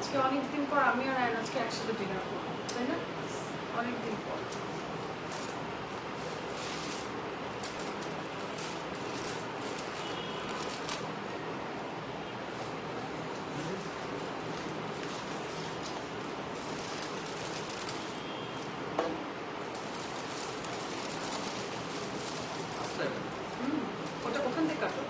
আজকে অনেকদিন পর আমি আর আয়ন আজকে একসাথে ডিনার করবো, তাই না? অনেকদিন পর। ওটা ওখান থেকে কাটো।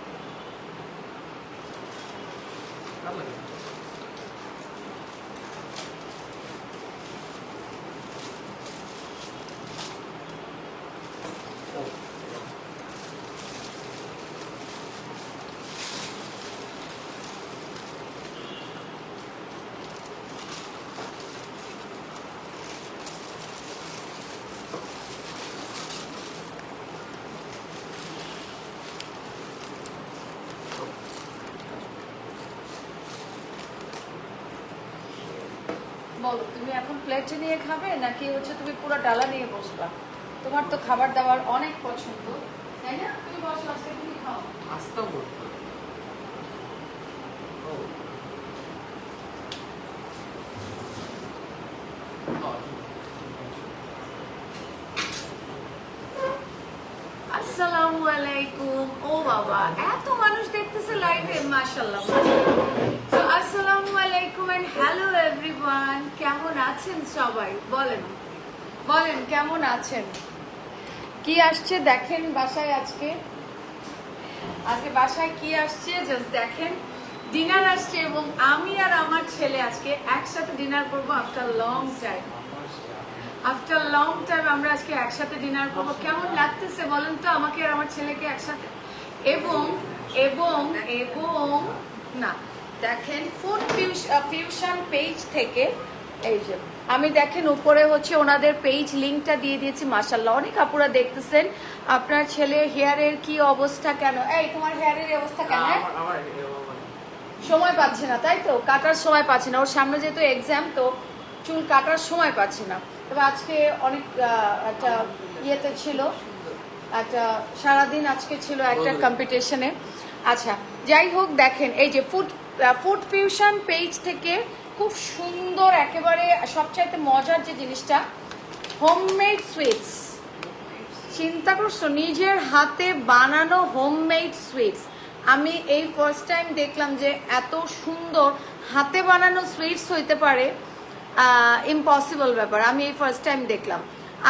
বলো, তুমি এখন প্লেটে নিয়ে খাবে নাকি হচ্ছে তুমি পুরো ডালা নিয়ে বসবা? তোমার তো খাবার দাবার অনেক পছন্দ, তাই না? তুমি বসো, আজকে তুমি খাও। আস্তা বলতো আসসালামু আলাইকুম। ও বাবা, এত মানুষ দেখতেছে লাইভে, মাশাআল্লাহ। সো আসসালামু আলাইকুম এন্ড হ্যালো এভরিওয়ান। কেমন আছেন সবাই? বলেন বলেন কেমন আছেন? কি আসছে দেখেন বাসায় আজকে? আজকে বাসায় কি আসছে জাস্ট দেখেন। ডিনার আসছে এবং আমি আর আমার ছেলে আজকে একসাথে ডিনার করবো after long time. After long time আমরা আজকে একসাথে ডিনার করবো। কেমন লাগতেছে বলেন তো আমাকে আর আমার ছেলেকে একসাথে? এবং এবং এবং না দেখেন, ফুড ফিউশন পেজ থেকে এই যে আমি দেখেন উপরে হচ্ছে ওনাদের পেজ লিঙ্কটা দিয়ে দিয়েছি। মাশাআল্লাহ, অনেক আপুরা দেখতেছেন। আপনার ছেলের হেয়ারের কি অবস্থা? কেন এই তোমার হেয়ারের অবস্থা কেন? সময় পাচ্ছে না, তাই তো? কাটার সময় পাচ্ছে না। ওর সামনে যেহেতু এক্সাম, তো চুল কাটার সময় পাচ্ছে না। তবে আজকে অনেক একটা ইয়েতে ছিল, একটা সারাদিন আজকে ছিল একটা কম্পিটিশনে। আচ্ছা, যাই হোক, দেখেন এই যে ফুড ফিউশন পেজ থেকে খুব সুন্দর, একেবারে সবচাইতে মজার যে জিনিসটা, হোমমেড সুইটস। চিন্তা করছো, নিজের হাতে বানানো হোমমেড সুইটস। আমি এই ফার্স্ট টাইম দেখলাম যে এত সুন্দর হাতে বানানো সুইটস হইতে পারে। ইম্পসিবল ব্যাপার, আমি এই ফার্স্ট টাইম দেখলাম।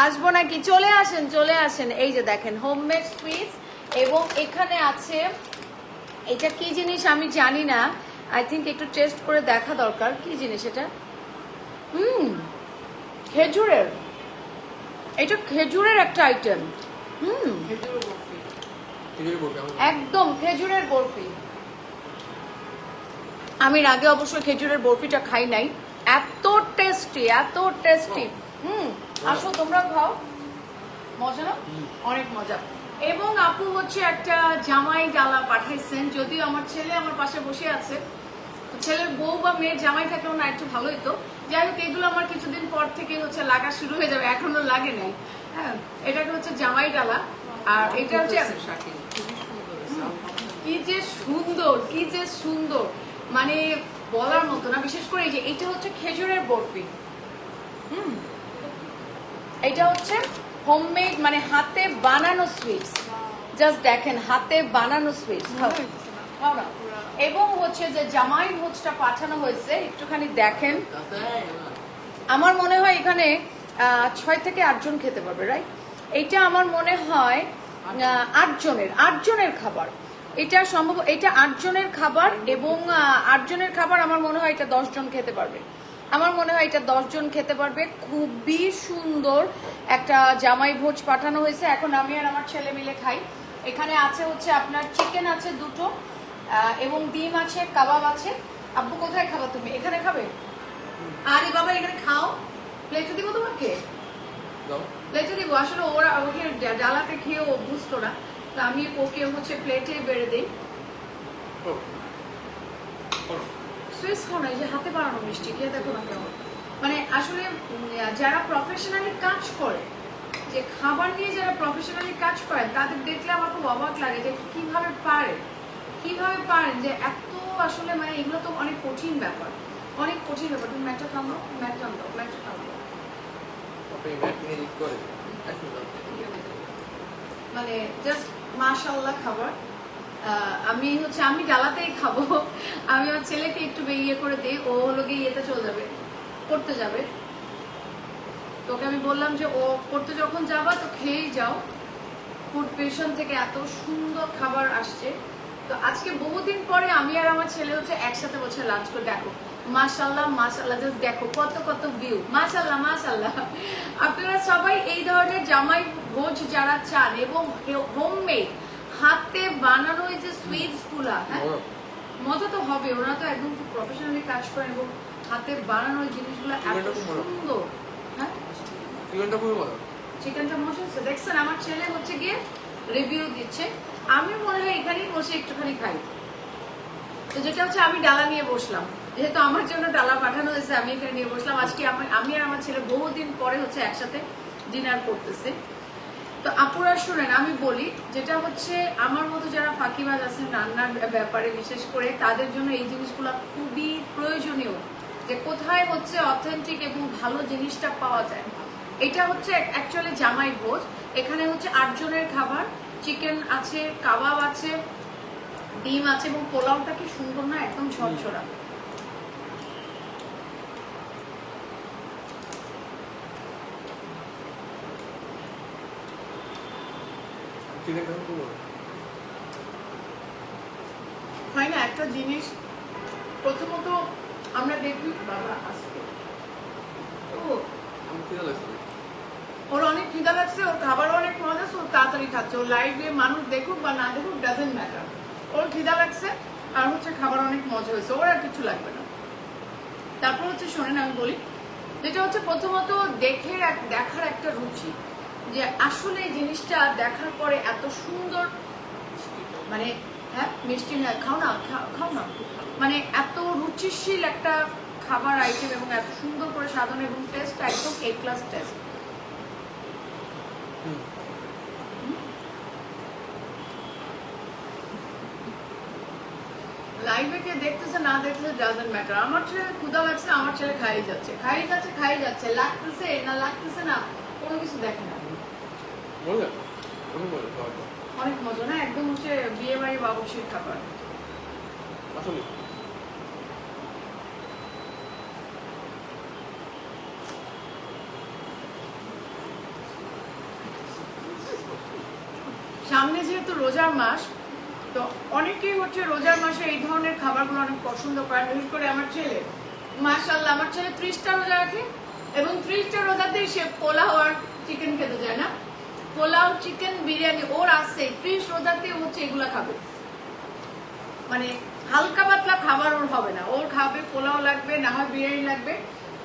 আসবো নাকি? চলে আসেন চলে আসেন। এই যে দেখেন হোমমেড সুইটস। এবং এখানে আছে, এটা কি জিনিস আমি জানি না, আই থিঙ্ক একটু টেস্ট করে দেখা দরকার। কি জিনিস এটা? খেজুরের, এটা খেজুরের একটা আইটেম। একদম খেজুরের বরফি। আমি আগে অবশ্যই খেজুরের বরফিটা খাই নাই। এত টেস্টি, এত টেস্টি। আসো তোমরা খাও, মজা না? অনেক মজা। এবং আপু হচ্ছে একটা জামাই ডালা পাঠাইছেন। যদিও আমার ছেলে আমার পাশে বসে আছে, ছেলের বউ বা মেয়ের জামাই থাকলেও না একটু ভালোই তো। যাই হোক, এগুলো আমার কিছুদিন পর থেকে হচ্ছে লাগা শুরু হয়ে যাবে, এখনো লাগে নাই। হ্যাঁ, এটাকে হচ্ছে জামাই ডালা। আর এটা হচ্ছে কি যে সুন্দর, কি যে সুন্দর, মানে বলার মতো না। বিশেষ করে এই যে এটা হচ্ছে খেজুরের বরফি। এটা হচ্ছে হোমমেড, মানে হাতে বানানো সুইটস। জাস্ট দেখেন, হাতে বানানো সুইটস। এবং হচ্ছে যে জামাই ভোজটা পাঠানো হয়েছে, একটুখানি দেখেন। আমার মনে হয় এখানে 6 থেকে 8 জন খেতে পারবে, রাইট? এটা আমার মনে হয় 8 জনের খাবার। এটা সম্ভব, এটা 8 জনের খাবার। এবং 8 জনের খাবার আমার মনে হয় এটা 10 জন খেতে পারবে। আমার মনে হয় এটা 10 জন খেতে পারবে। খুবই সুন্দর একটা জামাই ভোজ পাঠানো হয়েছে। এখন আমি আর আমার ছেলে মিলে খাই। এখানে আছে হচ্ছে আপনার চিকেন আছে 2টো, এবং ডিম আছে, কাবাব আছে। আব্বু কোথায় খাবা তুমি? এখানে খাবে? আরে বাবা, এখানে খাও। প্লেটে দিব তোমাকে, প্লেটে দিব। আসলে ওরা ওখানে ডালাতে খেয়ে অভ্যস্ত না, তো আমি ওকে হচ্ছে প্লেটে বেড়ে দিই। সুইস খাও না, এই যে হাতে বানানো মিষ্টি, খেয়ে দেখো না কেমন। মানে আসলে যারা প্রফেশনালি কাজ করে, যে খাবার নিয়ে যারা প্রফেশনালি কাজ করেন, তাদের দেখলে আমার খুব অবাক লাগে যে কিভাবে পারেন যে এত, আসলে মানে এগুলো তো অনেক কঠিন ব্যাপার। অনেক কঠিন ব্যাপার। তুমি ম্যাটটা থামো, ম্যাট থামো, ম্যাটটা থামো। মানে জাস্ট মাশাআল্লাহ খাবার। আমি ডালাতেই খাবো। আমি আমার ছেলেকে একটু ইয়ে করে দিই, ও হলো গিয়ে ইয়েতে চলে যাবে, পড়তে যাবে। তোকে আমি বললাম যে ও পড়তে যখন যাবা তো খেয়েই যাও। ফুড পেশন থেকে এত সুন্দর খাবার আসছে। তো আজকে বহুদিন পরে আমি আর আমার ছেলে একসাথে বসে লাঞ্চ করে। দেখো মাশাআল্লাহ মাশাআল্লাহ, জাস্ট দেখো কত কত ভিউ, মাশাআল্লাহ মাশাআল্লাহ। আপনারা সবাই এই ধরনের জামাই ভোজ যারা চান এবং হোমমেড হাতে বানানো এই যে সুইটস গুলা, হ্যাঁ মজা তো হবে। ওরা তো একদম খুব প্রফেশনালি কাজ করেন এবং হাতে বানানো এই জিনিসগুলো এত সুন্দর। হ্যাঁ চিকেনটা মজা হচ্ছে। দেখছেন আমার ছেলে গিয়ে রিভিউ দিচ্ছে। আমি মনে হয় এখানেই বসে একটুখানি খাই। তো যেটা আমি ডালা নিয়ে বসলাম, যেহেতু আমার জন্য ডালা পাঠানো হয়েছে, আমি এখানে নিয়ে বসলাম। আজকে আমি আর আমার ছেলে বহুদিন পরে একসাথে ডিনার করতেছে। তো আপুরা শুনেন, আমি বলি যেটা আমার মতো যারা ফাঁকিবাজ আছেন রান্নার ব্যাপারে, বিশেষ করে তাদের জন্য এই জিনিসগুলো খুবই প্রয়োজনীয়, যে কোথায় অথেন্টিক এবং ভালো জিনিসটা পাওয়া যায়। এটা অ্যাকচুয়ালি জামাই ভোজ। এখানে 8 জনের খাবার, চিকেন আছে, কাবাব আছে, ডিম আছে এবং পোলাওটা কি সুন্দর না, একদম ঝরঝরা। হয় না একটা জিনিস, প্রথমত আমরা দেখি বাবা আজকে ওর অনেক খিদা লাগছে, ওর খাবার অনেক মজা, ওর তাড়াতাড়ি খাচ্ছে। ওর লাইভে মানুষ দেখুক বা না দেখুক ডাজেন্ট ম্যাটার, ওর খিদা লাগছে আর খাবার অনেক মজা হয়েছে, ওর আর কিছু লাগবে না। তারপর শোনেন আমি বলি, যেটা প্রথমত দেখার একটা রুচি, যে আসলে এই জিনিসটা দেখার পরে এত সুন্দর, মানে হ্যাঁ মিষ্টি, হ্যাঁ খাও না, মানে এত রুচিশীল একটা খাবার আইটেম এবং এত সুন্দর করে সাজানো এবং টেস্ট একদম এ ক্লাস টেস্ট। লাইভে কে দেখতেছে না দেখতেছে ডাজন্ট ম্যাটার। আমার ছেলে ক্ষুধা লাগছে, আমার ছেলে খাই যাচ্ছে, লাগতেছে না লাগতেছে না, কোনো কিছু দেখে না। অনেক মজা না, একদম বিয়ে বাড়ি বাবুর্চির খাবার। সামনে যেহেতু রোজার মাস, তো অনেকেই রোজার মাসে এই ধরনের খাবারগুলো অনেক পছন্দ করে। বিশেষ করে আমার ছেলে, মাশাআল্লাহ আমার ছেলে 30টা রোজা রাখে এবং 30টা রোজাতেই সে পোলাও আর চিকেন খেতে যায় না, পোলাও চিকেন বিরিয়ানি ওর আছে 30 রোজাতে এগুলা খাবে। মানে হালকা পাতলা খাবার ওর হবে না, ওর খাবে পোলাও লাগবে, না হয় বিরিয়ানি লাগবে।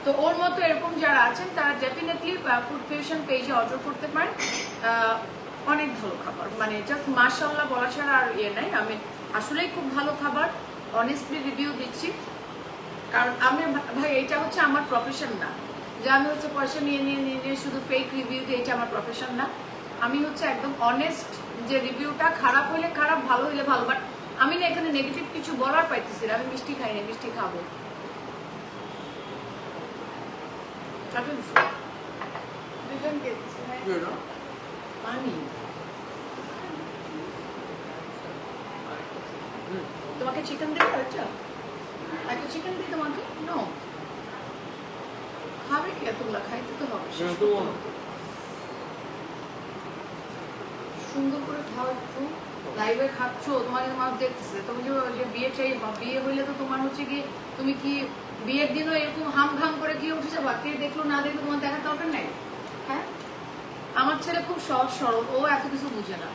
তো ওর মতো এরকম যারা আছেন তারা ডেফিনেটলি ফুড ফিউশন পেজে অর্ডার করতে পারেন। অনেক ভালো খাবার, মানে জাস্ট মাশাআল্লাহ বলা ছাড়া আর নাই। আমি আসলেই খুব ভালো খাবার, অনেস্টলি রিভিউ দিচ্ছি। কারণ আমি ভাই এটা আমার প্রফেশন না, যে আমি পয়সা নিয়ে শুধু ফেক রিভিউ দিই, এটা আমার প্রফেশন না। আমি একদম অনেস্ট, যে রিভিউটা খারাপ হইলে খারাপ, ভালো হইলে ভালো। বাট আমি না এখানে নেগেটিভ কিছু বলার পাইতেছি না। আমি মিষ্টি খাই না, মিষ্টি খাবো। তোমাকে চিকেন দেবো, একটা চিকেন দিই তোমাকে। নো খাবে কি এতগুলা, খাইতে তো হবে। সুন্দর করে খাও, একটু লাইভে খাচ্ছ, তোমাকে মানুষ দেখতেছে। তুমি যে বিয়ে হইলে তো তোমার কি তুমি কি বিয়ের দিনও এরকম হাম ঘাম করে গিয়ে উঠে যাবা? কে দেখলো না দেখলো তোমার দেখার দরকার নাই। হ্যাঁ আমার ছেলে খুব সহজ সরল, ও এত কিছু বুঝে না।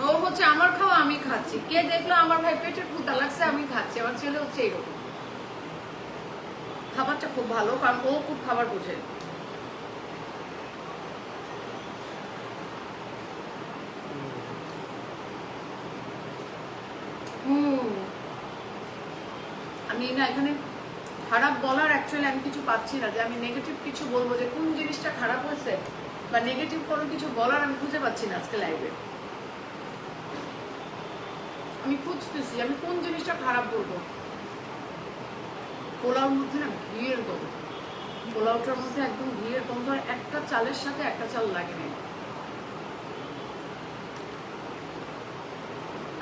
ও আমার খাওয়া আমি খাচ্ছি, কে দেখলো আমার ভাই পেটের ক্ষুধা লাগছে আমি খাচ্ছি। আমার ছেলে এরকম। খাবারটা খুব ভালো, কারণ ও খুব খাবার বোঝে। আমি না এখানে খারাপ বলার অ্যাকচুয়ালি আমি কিছু পাচ্ছি না, যে আমি নেগেটিভ কিছু বলবো, যে কোন জিনিসটা খারাপ হয়েছে বা নেগেটিভ কোনো কিছু বলার আমি খুঁজে পাচ্ছি না আজকে লাইভে। আমি খুঁজতেছি আমি কোন জিনিসটা খারাপ বলবো। পোলাওর মধ্যে না ঘিয়ের গন্ধ, পোলাওটার মধ্যে একদম ঘিয়ের গন্ধ, আর একটা চালের সাথে একটা চাল লাগে না।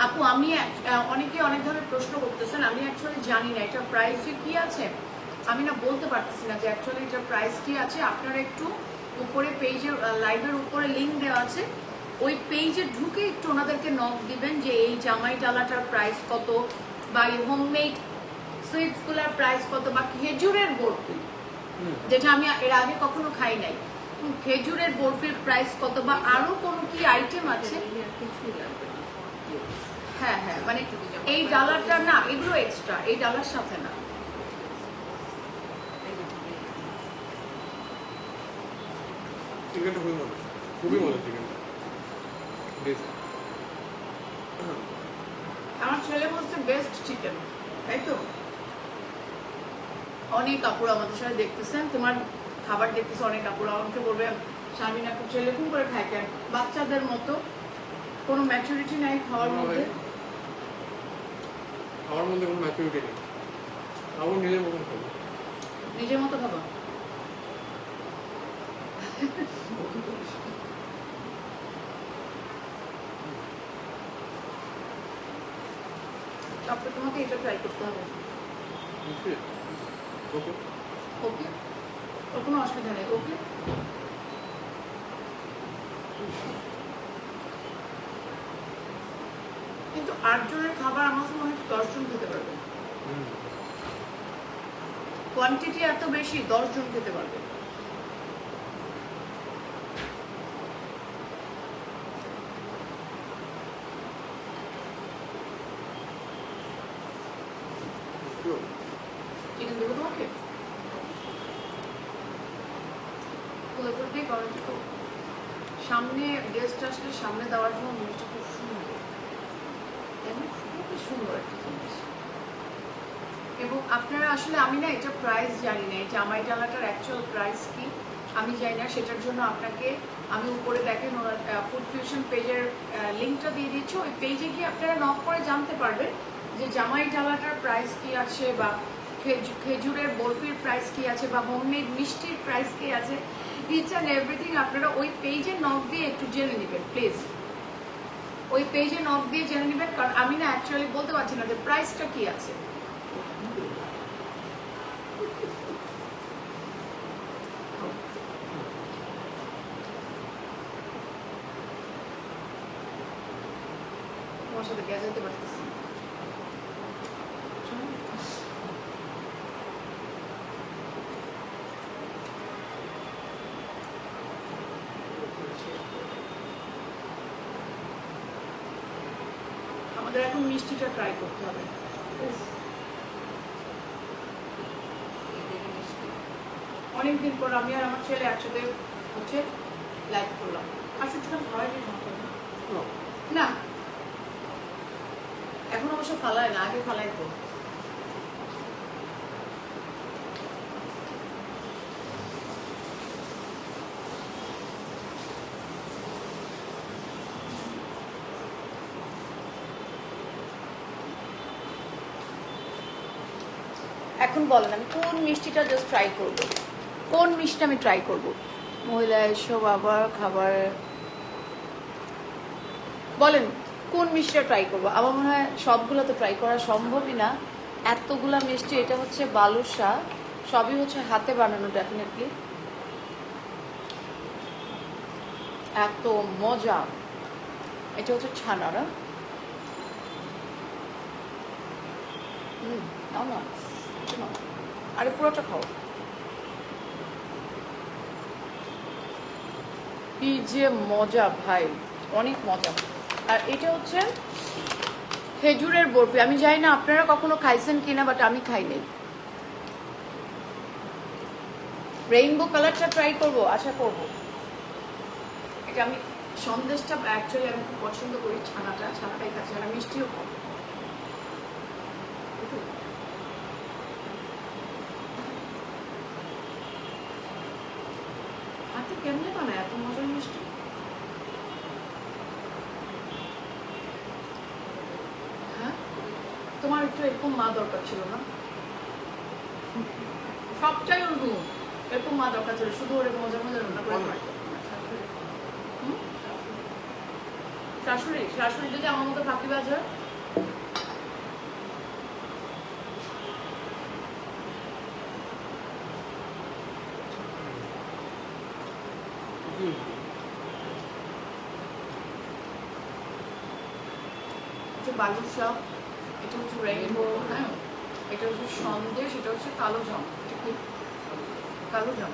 আপু আমি অনেকে অনেক ধরনের প্রশ্ন করতেছেন, আমি অ্যাকচুয়ালি জানি না এটা প্রাইস যে কি আছে, আমি না বলতে পারতেছি না যে অ্যাকচুয়ালি এটার প্রাইস কি আছে। আপনারা একটু উপরে পেজের লাইভের উপরে লিঙ্ক দেওয়া আছে, ওই পেজে ঢুকে একটু ওনাদেরকে নক দিবেন যে এই জামাই ডালাটার প্রাইস কত, বা এই হোমমেড সুইটসগুলোর প্রাইস কত, বা খেজুরের বরফি যেটা আমি এর আগে কখনো খাই নাই, খেজুরের বরফির প্রাইস কত, বা আরো কোনো কি আইটেম আছে। হ্যাঁ হ্যাঁ, মানে এই ডালাটা না, এগুলো এক্সট্রা, এই ডালার সাথে না। চিকেনটা খুবই মজা, খুবই মজা চিকেনটা। আমার ছেলে বলছে বেস্ট চিকেন, তাই তো? অনেক কাপড় আমাদের সাথে দেখতেছেন, তোমার খাবার দেখতেছে, অনেক কাপড় আমাকে বলবে শারমিন আপু ছেলে খুব করে খায় কেন, বাচ্চাদের মতো, কোনো ম্যাচুরিটি নাই খাওয়ার মধ্যে। আমার মধ্যে কোনো ম্যাচুরিটি নেই, আমার নিজের মতন খাবো। নিজের মতো খাবা? তারপরে তোমাকে এটা ট্রাই করতে হবে। ওকে ওকে, ওর কোনো অসুবিধা নেই। ওকে, কিন্তু 8 জনের খাবার আমার মনে হয় 10 জন খেতে পারবে, কোয়ান্টিটি এত বেশি, 10 জন খেতে পারবে। চিকেন দেবো তোমাকে? সামনে গেস্ট আসলে সামনে দেওয়ার জন্য জিনিসটা খুব সুন্দর, খুবই সুন্দর একটা জিনিস। এবং আপনারা আসলে, আমি না এটা প্রাইস জানি না, এই জামাই ডালাটার অ্যাকচুয়াল প্রাইস কি আমি জানি না, সেটার জন্য আপনাকে আমি উপরে দেখেন ওনার ফুড ফিউশন পেজের লিঙ্কটা দিয়ে দিচ্ছি, ওই পেজে গিয়ে আপনারা নক করে জানতে পারবেন যে জামাই ডালাটার প্রাইস কি আছে, বা খেজুরের বরফির প্রাইস কি আছে, বা হোমমেড মিষ্টির প্রাইস কি আছে, ইচ অ্যান্ড এভরিথিং আপনারা ওই পেজে নক দিয়ে একটু জেনে নেবেন প্লিজ। ওই পেজে নক দিয়ে জেনে নেবেন, কারণ আমি না অ্যাকচুয়ালি বলতে পারছি না যে প্রাইসটা কি আছে। তোমার সাথে গেজাইতে পারতেছি। আমাদের এখন মিষ্টিটা ট্রাই করতে হবে। অনেকদিন পর আমি আর আমার ছেলে একসাথে হচ্ছে লাইভ করলাম। আসলে খাওয়াই না, এখন অবশ্য ফালায় না, আগে ফালাই তো। এখন বলেন আমি কোন মিষ্টিটা জাস্ট ট্রাই করব, কোন মিষ্টি আমি ট্রাই করব? মহিলা এসব আবার খাবার বলেন কোন মিষ্টিটা ট্রাই করব? আমার মনে হয় সবগুলো তো ট্রাই করা সম্ভবই না, এতগুলা মিষ্টি। এটা হচ্ছে বালুশা, সবই হচ্ছে হাতে বানানো, ডেফিনেটলি এত মজা। এটা হচ্ছে ছানা না, নাও না, আরে পুরোটা খাও। কি যে মজা ভাই, অনেক মজা। আর এটা হচ্ছে খেজুরের বরফি, আমি জানি না আপনারা কখনো খাইছেন কিনা, বাট আমি খাই নাই। রেইনবো কালারটা ট্রাই করব, আশা করব। এটা আমি সন্দেশটা অ্যাকচুয়ালি আমি খুব পছন্দ করি, ছানাটাই খাচ্ছি, আর মিষ্টিও কম। হাতে কেমনে বানায় এত মজার মিষ্টি? হ্যাঁ, তোমার একটু এরকম মা দরকার ছিল না? সবটাই ওরকম এরকম মা দরকার ছিল, শুধু ওর মজা মজা রান্না করে খায়। শাশুড়ি শাশুড়ি যদি আমার মতো ফাঁকিবাজ হয়, বালুশা, এটা হচ্ছে রেইনবো, হ্যাঁ, এটা হচ্ছে সন্দেশ, এটা হচ্ছে কালো জাম, কালো জাম।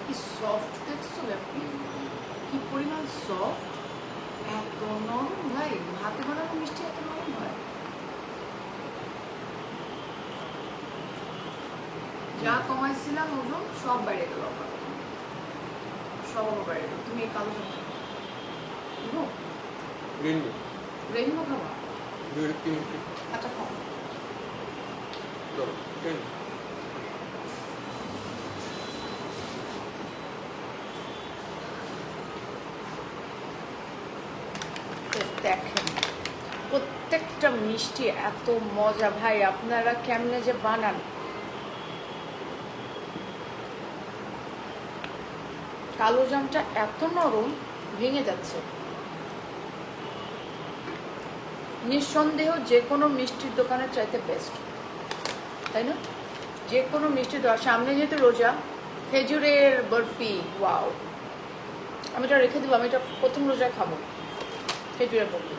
কি সফট দেখছো আপনি, কি পরিমাণ সফট, এত নরম ভাই, হাতে বানানো মিষ্টি এত নরম হয়। যা কমাইছিলাম ওজন সব বাইরে গেল, সব বাইরে গেল। তুমি এই কালো জাম রেইনবো রেইনবো খাবা? তিন আচ্ছা খাও। ধরো কেন দেখেন প্রত্যেকটা মিষ্টি এত মজা ভাই, আপনারা কেমনে যে বানান। কালো জামটা এত নরম, ভেঙে যাচ্ছে। নিঃসন্দেহ যে কোনো মিষ্টির দোকানের চাইতে বেস্ট, তাই না? যে কোনো মিষ্টির দোকান, সামনে যেহেতু রোজা, খেজুরের বরফি, ওয়াও, আমি এটা রেখে দেবো, আমি এটা প্রথম রোজা খাবো, খেজুরের বরফি।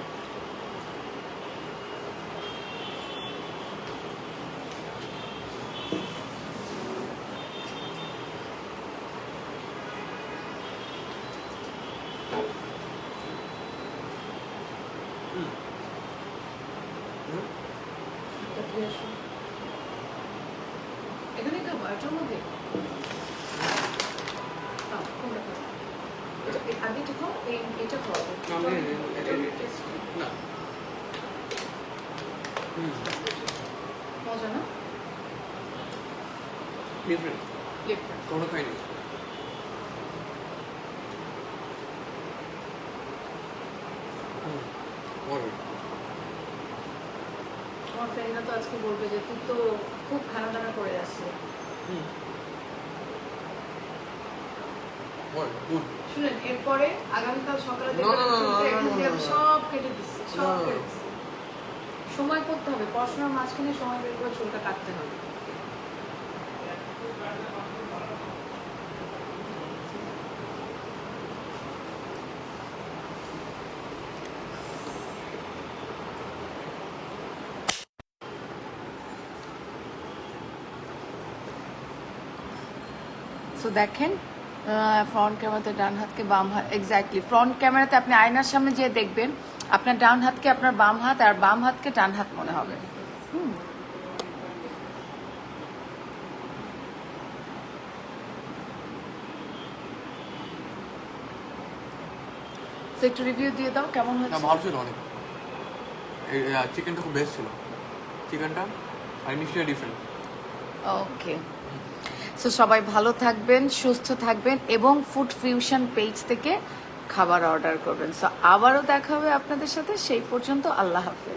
এখানে খাবো এটার মধ্যে, কোনটা খাবো? আগে এটা খাও, এটা খাও, না মজা না? Different, different. কোনো খাইনি। আমার ফ্রেন্ডরা তো আজকে বলবে যে তুই তো খুব খানা দানা করে আসছে। শুনেন, এরপরে আগামীকাল সকালে আমি সব কেটে দিচ্ছি, সব কেটে দিচ্ছি। সময় করতে হবে, পড়াশোনার মাঝখানে সময় বের করে চুলটা কাটতে হবে। সো দেখেন, ফ্রন্ট ক্যামেরাতে ডান হাতকে বাম হাত, এক্স্যাক্টলি ফ্রন্ট ক্যামেরাতে আপনি আয়নার সামনে যেয়ে দেখবেন আপনার ডান হাতকে আপনার বাম হাত আর বাম হাতকে ডান হাত মনে হবে। সো একটু রিভিউ দিয়ে দাও কেমন হচ্ছে। ভালো ছিল অনেক, চিকেনটা খুব বেস্ট ছিল, চিকেনটা আর মিষ্টিটা ডিফারেন্ট। ওকে, সো সবাই ভালো থাকবেন, সুস্থ থাকবেন এবং ফুড ফিউশন পেজ থেকে খাবার অর্ডার করবেন। সো আবারও দেখা হবে আপনাদের সাথে, সেই পর্যন্ত আল্লাহ হাফেজ।